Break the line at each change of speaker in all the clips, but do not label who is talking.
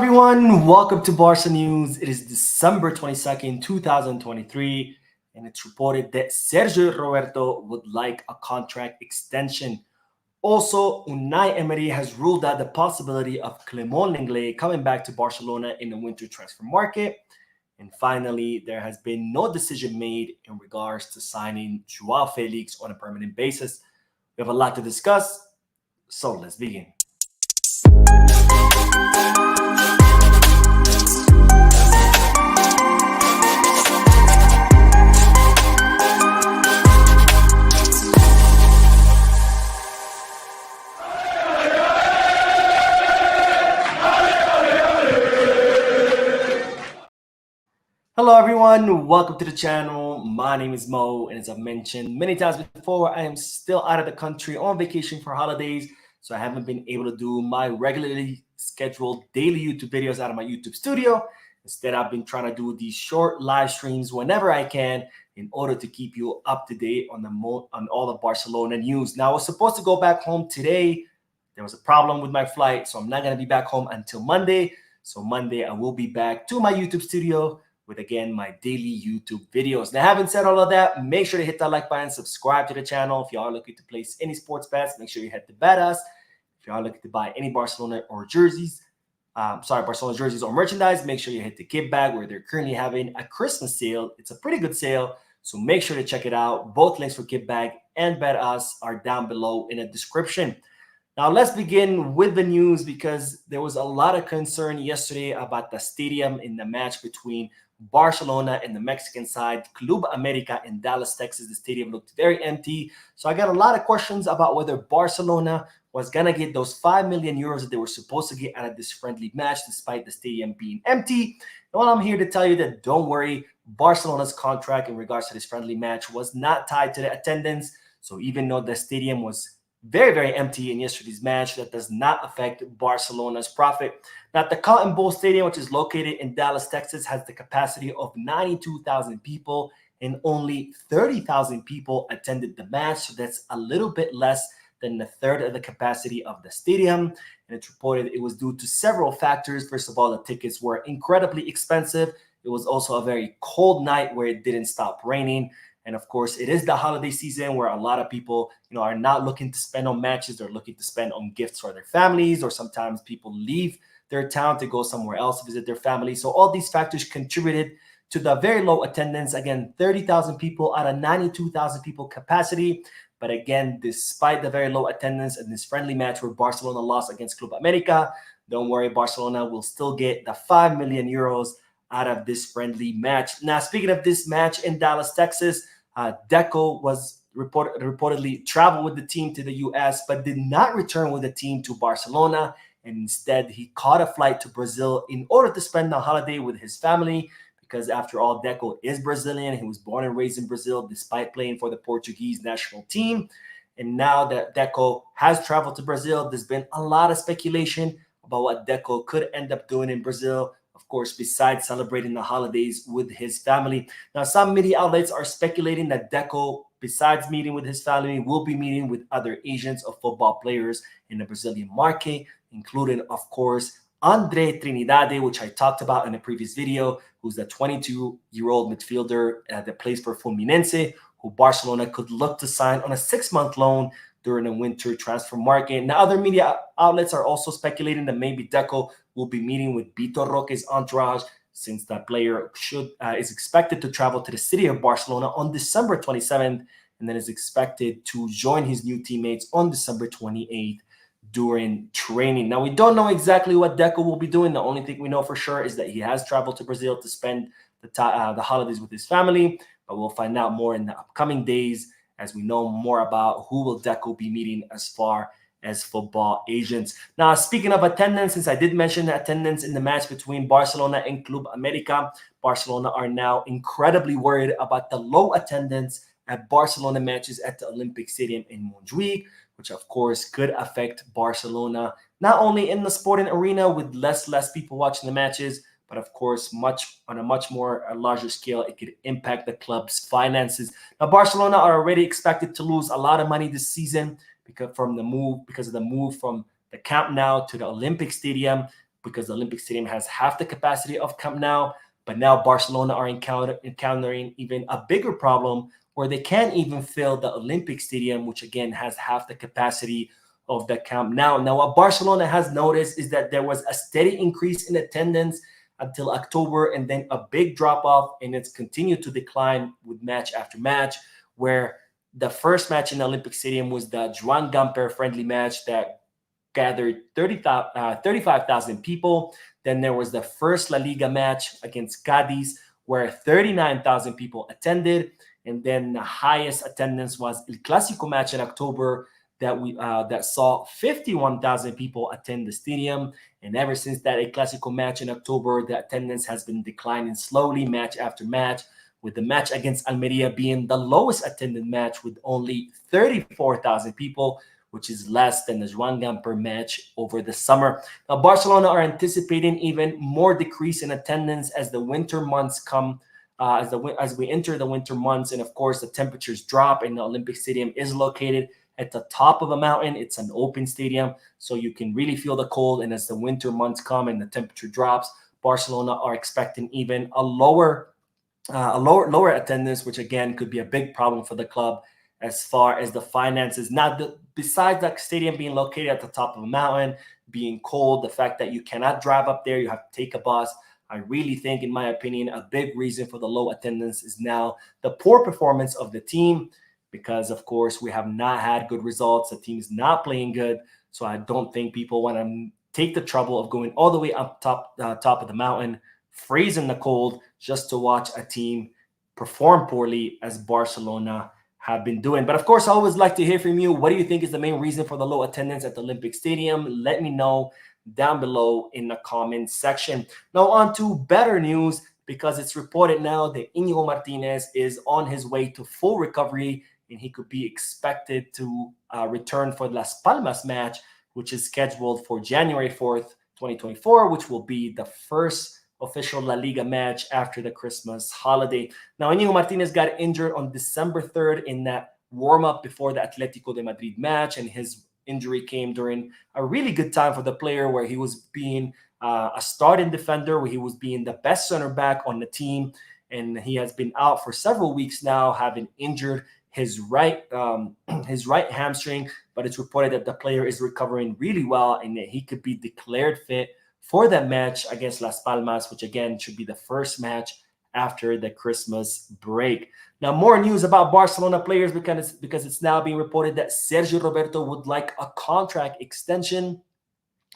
Everyone, welcome to Barca News. It is December 22nd, 2023, and it's reported that Sergio Roberto would like a contract extension. Also, Unai Emery has ruled out the possibility of Lenglet coming back to Barcelona in the winter transfer market. And finally, there has been no decision made in regards to signing Joao Felix on a permanent basis. We have a lot to discuss, so let's begin. Hello everyone, welcome to the channel. My name is Mo, and as I've mentioned many times before, I am still out of the country on vacation for holidays, so I haven't been able to do my regularly scheduled daily YouTube videos out of my YouTube studio. Instead, I've been trying to do these short live streams whenever I can in order to keep you up to date on all the Barcelona news. Now, I was supposed to go back home today. There was a problem with my flight, so I'm not going to be back home until Monday. So Monday, I will be back to my YouTube studio with, again, my daily YouTube videos. Now, having said all of that, make sure to hit that like button, subscribe to the channel. If you are looking to place any sports bets, make sure you head to Bet Us. If you are looking to buy any Barcelona jerseys or merchandise, make sure you hit the Give Bag, where they're currently having a Christmas sale. It's a pretty good sale, so make sure to check it out. Both links for Give Bag and Bet Us are down below in the description. Now, let's begin with the news, because there was a lot of concern yesterday about the stadium in the match between Barcelona and the Mexican side, Club America in Dallas, Texas. The stadium looked very empty. So I got a lot of questions about whether Barcelona was going to get those 5 million euros that they were supposed to get out of this friendly match, despite the stadium being empty. And well, I'm here to tell you that don't worry, Barcelona's contract in regards to this friendly match was not tied to the attendance. So even though the stadium was very, very empty in yesterday's match, that does not affect Barcelona's profit. Now, the Cotton Bowl Stadium, which is located in Dallas, Texas, has the capacity of 92,000 people, and only 30,000 people attended the match. So that's a little bit less than a third of the capacity of the stadium. And it's reported it was due to several factors. First of all, the tickets were incredibly expensive. It was also a very cold night where it didn't stop raining. And of course, it is the holiday season where a lot of people, are not looking to spend on matches. They're looking to spend on gifts for their families, or sometimes people leave their town to go somewhere else to visit their family. So all these factors contributed to the very low attendance. Again, 30,000 people out of 92,000 people capacity. But again, despite the very low attendance in this friendly match where Barcelona lost against Club America, don't worry, Barcelona will still get the 5 million euros out of this friendly match. Now, speaking of this match in Dallas, Texas, Deco was reportedly traveled with the team to the U.S., but did not return with the team to Barcelona. And instead, he caught a flight to Brazil in order to spend the holiday with his family, because after all, Deco is Brazilian. He was born and raised in Brazil, despite playing for the Portuguese national team. And now that Deco has traveled to Brazil, there's been a lot of speculation about what Deco could end up doing in Brazil, of course, besides celebrating the holidays with his family. Now, some media outlets are speculating that Deco, besides meeting with his family, will be meeting with other agents of football players in the Brazilian market, including, of course, Andre Trinidade, which I talked about in a previous video, who's the 22-year-old midfielder that plays for Fluminense, who Barcelona could look to sign on a 6-month loan during the winter transfer market. Now, other media outlets are also speculating that maybe Deco will be meeting with Vitor Roque's entourage, since that player is expected to travel to the city of Barcelona on December 27th, and then is expected to join his new teammates on December 28th during training. Now, we don't know exactly what Deco will be doing. The only thing we know for sure is that he has traveled to Brazil to spend the holidays with his family, but we'll find out more in the upcoming days as we know more about who will Deco be meeting as far as football agents. Now, speaking of attendance, since I did mention the attendance in the match between Barcelona and Club America, Barcelona are now incredibly worried about the low attendance at Barcelona matches at the Olympic Stadium in Montjuic, which of course could affect Barcelona, not only in the sporting arena with less people watching the matches, but of course, on a much more larger scale, it could impact the club's finances. Now, Barcelona are already expected to lose a lot of money this season because of the move from the Camp Nou to the Olympic Stadium. because the Olympic Stadium has half the capacity of Camp Nou. But now Barcelona are encountering even a bigger problem where they can't even fill the Olympic Stadium, which again has half the capacity of the Camp Nou. Now, what Barcelona has noticed is that there was a steady increase in attendance until October, and then a big drop off, and it's continued to decline with match after match, where the first match in the Olympic Stadium was the Joan Gamper friendly match that gathered 35,000 people. Then there was the first La Liga match against Cadiz, where 39,000 people attended. And then the highest attendance was El Clásico match in October that saw 51,000 people attend the stadium. And ever since that El Clásico match in October, the attendance has been declining slowly, match after match, with the match against Almeria being the lowest attended match with only 34,000 people, which is less than the Joan Gamper match over the summer. Now, Barcelona are anticipating even more decrease in attendance as the winter months come, as we enter the winter months, and of course the temperatures drop. And the Olympic Stadium is located at the top of a mountain. It's an open stadium, so you can really feel the cold. And as the winter months come and the temperature drops, Barcelona are expecting even a lower attendance, which again could be a big problem for the club as far as the finances. Now, besides that stadium being located at the top of a mountain, being cold, the fact that you cannot drive up there, you have to take a bus. I really think, in my opinion, a big reason for the low attendance is now the poor performance of the team, because, of course, we have not had good results. The team is not playing good. So I don't think people want to take the trouble of going all the way up top of the mountain, freeze in the cold, just to watch a team perform poorly as Barcelona have been doing. But of course, I always like to hear from you. What do you think is the main reason for the low attendance at the Olympic Stadium? Let me know down below in the comment section. Now on to better news, because it's reported now that Inigo Martinez is on his way to full recovery, and he could be expected to return for the Las Palmas match, which is scheduled for January 4th, 2024, which will be the first official La Liga match after the Christmas holiday. Now, Inigo Martinez got injured on December 3rd in that warm-up before the Atletico de Madrid match, and his injury came during a really good time for the player, where he was being a starting defender, where he was being the best center back on the team, and he has been out for several weeks now, having injured his right hamstring. But it's reported that the player is recovering really well and that he could be declared fit for that match against Las Palmas, which again should be the first match after the Christmas break. Now, more news about Barcelona players, because it's now being reported that Sergio Roberto would like a contract extension,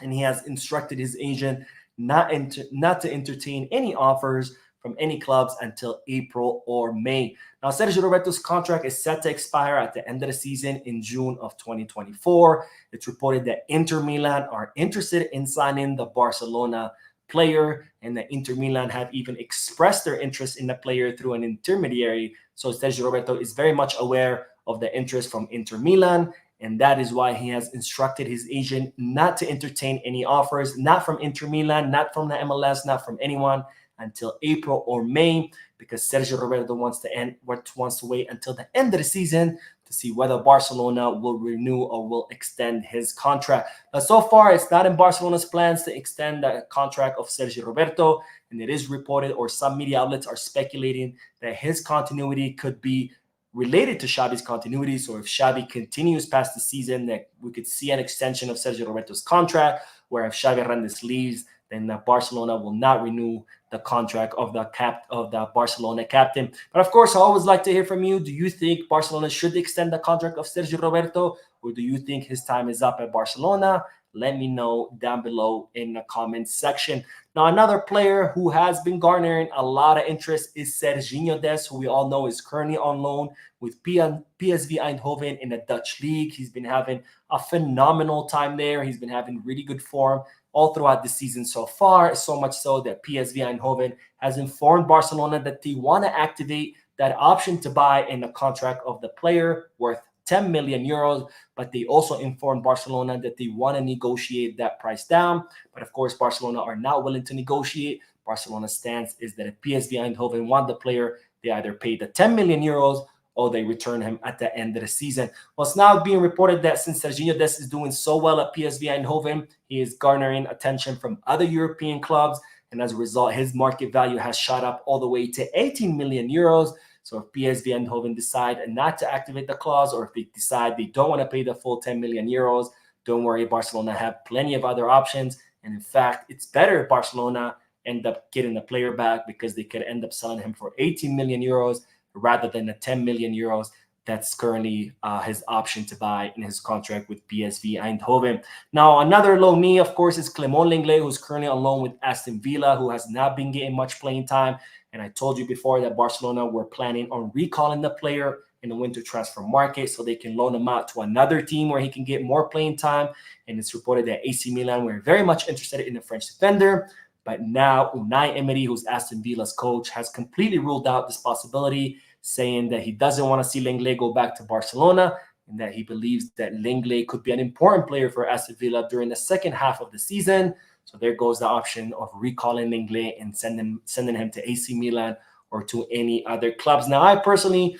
and he has instructed his agent not to entertain any offers from any clubs until April or May. Now, Sergio Roberto's contract is set to expire at the end of the season in June of 2024. It's reported that Inter Milan are interested in signing the Barcelona player, and that Inter Milan have even expressed their interest in the player through an intermediary. So Sergio Roberto is very much aware of the interest from Inter Milan, and that is why he has instructed his agent not to entertain any offers, not from Inter Milan, not from the MLS, not from anyone, until April or May, because Sergio Roberto wants to wait until the end of the season to see whether Barcelona will renew or will extend his contract. Now, so far, it's not in Barcelona's plans to extend the contract of Sergio Roberto, and it is reported, or some media outlets are speculating, that his continuity could be related to Xavi's continuity. So if Xavi continues past the season, that we could see an extension of Sergio Roberto's contract, where if Xavi Hernandez leaves, then Barcelona will not renew the contract of the Barcelona captain. But of course, I always like to hear from you. Do you think Barcelona should extend the contract of Sergio Roberto, or do you think his time is up at Barcelona? Let me know down below in the comments section. Now, another player who has been garnering a lot of interest is Sergino Dest, who we all know is currently on loan with PSV Eindhoven in the Dutch league. He's been having a phenomenal time there. He's been having really good form all throughout the season so far, so much so that PSV Eindhoven has informed Barcelona that they want to activate that option to buy in the contract of the player worth 10 million euros, but they also informed Barcelona that they want to negotiate that price down. But of course, Barcelona are not willing to negotiate. Barcelona's stance is that if PSV Eindhoven want the player, they either pay the 10 million euros or they return him at the end of the season. Well, it's now being reported that since Sergino Dest is doing so well at PSV Eindhoven, he is garnering attention from other European clubs. And as a result, his market value has shot up all the way to 18 million euros. So if PSV Eindhoven decide not to activate the clause, or if they decide they don't want to pay the full 10 million euros, don't worry, Barcelona have plenty of other options. And in fact, it's better if Barcelona end up getting the player back, because they could end up selling him for 18 million euros rather than the 10 million euros that's currently his option to buy in his contract with PSV Eindhoven. Now, another loanee, of course, is Clement Lenglet, who's currently on loan with Aston Villa, who has not been getting much playing time. And I told you before that Barcelona were planning on recalling the player in the winter transfer market so they can loan him out to another team where he can get more playing time. And it's reported that AC Milan were very much interested in the French defender. But now Unai Emery, who's Aston Villa's coach, has completely ruled out this possibility, saying that he doesn't want to see Lenglet go back to Barcelona, and that he believes that Lenglet could be an important player for Aston Villa during the second half of the season. So there goes the option of recalling Lenglet and sending him to AC Milan or to any other clubs. Now, I personally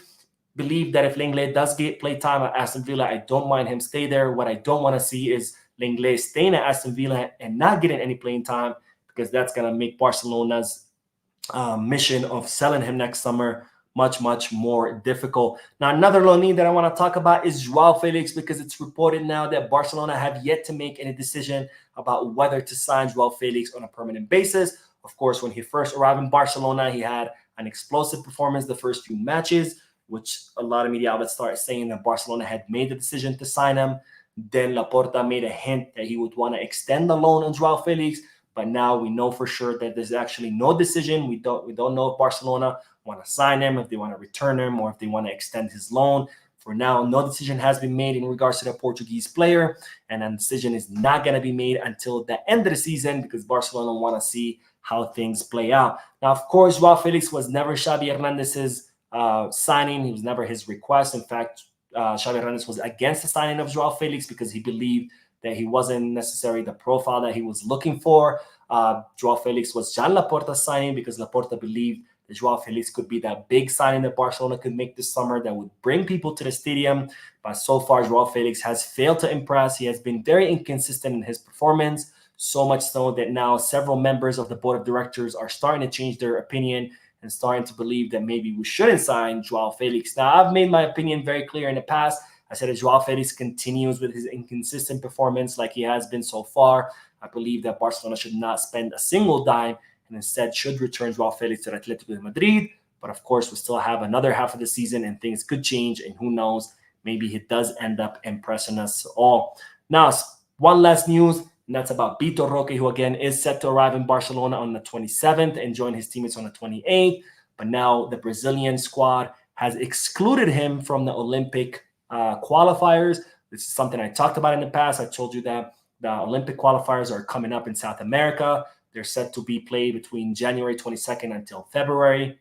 believe that if Lenglet does get play time at Aston Villa, I don't mind him stay there. What I don't want to see is Lenglet staying at Aston Villa and not getting any playing time, because that's going to make Barcelona's mission of selling him next summer much more difficult. Now, another loanee that I want to talk about is Joao Felix, because it's reported now that Barcelona have yet to make any decision about whether to sign Joao Felix on a permanent basis. Of course, when he first arrived in Barcelona, he had an explosive performance the first few matches, which a lot of media outlets started saying that Barcelona had made the decision to sign him. Then Laporta made a hint that he would want to extend the loan on Joao Felix. But now we know for sure that there's actually no decision. We don't know if Barcelona want to sign him, if they want to return him, or if they want to extend his loan. For now, no decision has been made in regards to the Portuguese player, and a decision is not going to be made until the end of the season, because Barcelona want to see how things play out. Now, of course, Joao Felix was never Xavi Hernandez's signing. It was never his request. In fact, Xavi Hernandez was against the signing of Joao Felix because he believed that he wasn't necessarily the profile that he was looking for. Joao Felix was Jean Laporta's signing, because Laporta believed that Joao Felix could be that big signing that Barcelona could make this summer that would bring people to the stadium. But so far, Joao Felix has failed to impress. He has been very inconsistent in his performance, so much so that now several members of the board of directors are starting to change their opinion and starting to believe that maybe we shouldn't sign Joao Felix. Now, I've made my opinion very clear in the past. I said if Joao Felix continues with his inconsistent performance like he has been so far, I believe that Barcelona should not spend a single dime and instead should return Joao Felix to Atletico de Madrid. But of course, we still have another half of the season and things could change. And who knows, maybe he does end up impressing us all. Now, one last news, and that's about Vitor Roque, who again is set to arrive in Barcelona on the 27th and join his teammates on the 28th. But now the Brazilian squad has excluded him from the Olympic qualifiers. This is something I talked about in the past. I told you that the Olympic qualifiers are coming up in South America. They're set to be played between January 22nd until February.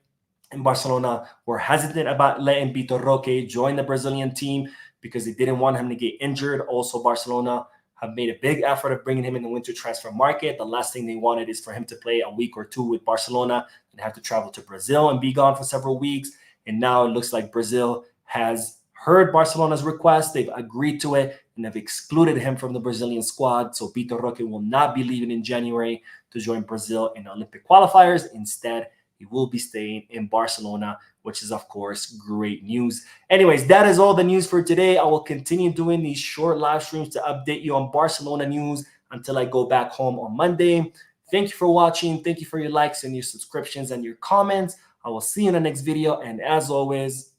And Barcelona were hesitant about letting Vitor Roque join the Brazilian team because they didn't want him to get injured. Also, Barcelona have made a big effort of bringing him in the winter transfer market. The last thing they wanted is for him to play a week or two with Barcelona and have to travel to Brazil and be gone for several weeks. And now it looks like Brazil has heard Barcelona's request. They've agreed to it and have excluded him from the Brazilian squad. So Vitor Roque will not be leaving in January to join Brazil in the Olympic qualifiers. Instead, he will be staying in Barcelona, which is, of course, great news. Anyways, that is all the news for today. I will continue doing these short live streams to update you on Barcelona news until I go back home on Monday. Thank you for watching. Thank you for your likes and your subscriptions and your comments. I will see you in the next video. And as always,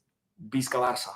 Visca Barça.